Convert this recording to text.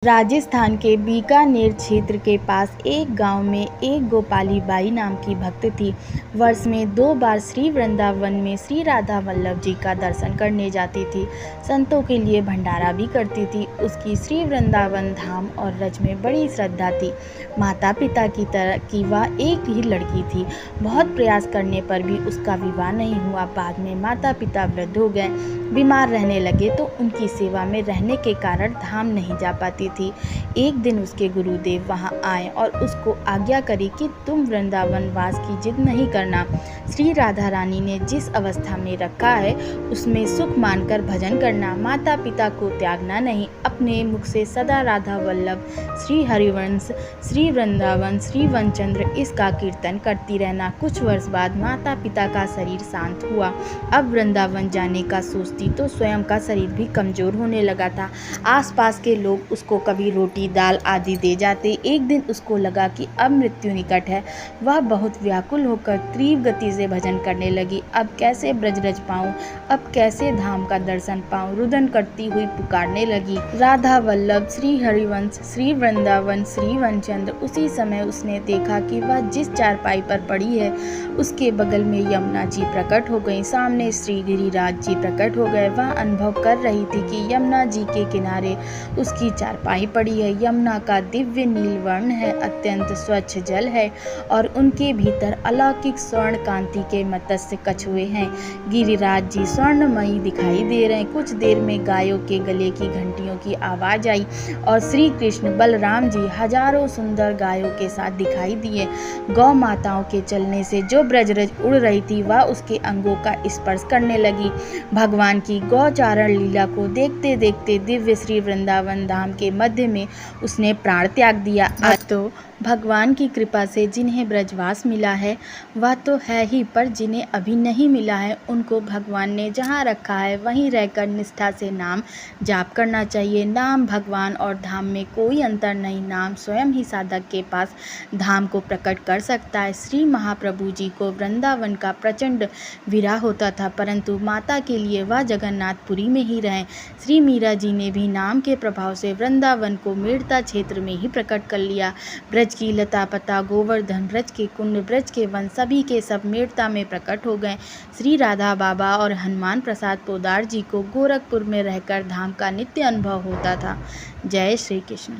राजस्थान के बीकानेर क्षेत्र के पास एक गांव में एक गोपाली बाई नाम की भक्त थी। वर्ष में 2 बार श्री वृंदावन में श्री राधा वल्लभ जी का दर्शन करने जाती थी। संतों के लिए भंडारा भी करती थी। उसकी श्री वृंदावन धाम और रज में बड़ी श्रद्धा थी। माता पिता की तरह की वह एक ही लड़की थी। बहुत प्रयास करने पर भी उसका विवाह नहीं हुआ। बाद में माता पिता वृद्ध हो गए, बीमार रहने लगे तो उनकी सेवा में रहने के कारण धाम नहीं जा पाती थी। एक दिन उसके गुरुदेव वहां आए और उसको आज्ञा करी कि तुम वृंदावन वास की जिद नहीं करना। श्री राधा रानी ने जिस अवस्था में रखा है उसमें सुख मानकर भजन करना। माता पिता को त्यागना नहीं। अपने मुख से सदा राधा वल्लभ, श्री हरिवंश, श्री वृंदावन, श्री वनचंद्र इसका कीर्तन करती रहना। कुछ वर्ष बाद माता पिता का शरीर शांत हुआ। अब वृंदावन जाने का सोचती तो स्वयं का शरीर भी कमजोर होने लगा था। आसपास के लोग उसको कभी रोटी दाल आदि दे जाते। एक दिन उसको लगा कि अब मृत्यु निकट है। वह बहुत व्याकुल होकर तीव्र गति से भजन करने लगी। अब कैसे ब्रजरज पाऊं, अब कैसे धाम का दर्शन पाऊं, रुदन करती हुई पुकारने लगी, राधा वल्लभ, श्री हरिवंश, श्री वृंदावन, श्री वनचंद्र। उसी समय उसने देखा कि वह जिस चारपाई पर पड़ी है उसके बगल में यमुना जी प्रकट हो गई। सामने श्री गिरिराज जी प्रकट हो गए। वह अनुभव कर रही थी कि यमुना जी के किनारे उसकी चारपाई पड़ी है। यमुना का दिव्य नील वर्ण है, अत्यंत स्वच्छ जल है और उनके भीतर अलौकिक स्वर्ण कांति के मत्स्य कछुए हैं। गिरिराज जी स्वर्णमयी दिखाई दे रहे हैं। कुछ देर में गायों के गले की घंटियों की आवाज आई और श्री कृष्ण बलराम जी हजारों सुंदर गायों के साथ दिखाई दिए। गौ माताओं के चलने से जो ब्रजरज उड़ रही थी वह उसके अंगों का स्पर्श करने लगी। भगवान की गौचारण लीला को देखते देखते दिव्य श्री वृंदावन धाम के मध्य में उसने प्राण त्याग दिया। आज तो भगवान की कृपा से जिन्हें ब्रजवास मिला है वह तो है ही, पर जिन्हें अभी नहीं मिला है उनको भगवान ने जहाँ रखा है वहीं रहकर निष्ठा से नाम जाप करना चाहिए। नाम भगवान और धाम में कोई अंतर नहीं। नाम स्वयं ही साधक के पास धाम को प्रकट कर सकता है। श्री महाप्रभु जी को वृंदावन का प्रचंड विरह होता था, परंतु माता के लिए वह जगन्नाथपुरी में ही रहे। श्री मीरा जी ने भी नाम के प्रभाव से वृंदावन को मेड़ता क्षेत्र में ही प्रकट कर लिया। ब्रज की लता पता, गोवर्धन, ब्रज के कुंड, ब्रज के वन सभी के सब मेड़ता में प्रकट हो गए। श्री राधा बाबा और हनुमान प्रसाद पोदार जी को गोरखपुर में रहकर धाम का नित्य अनुभव होता था। जय श्री कृष्ण।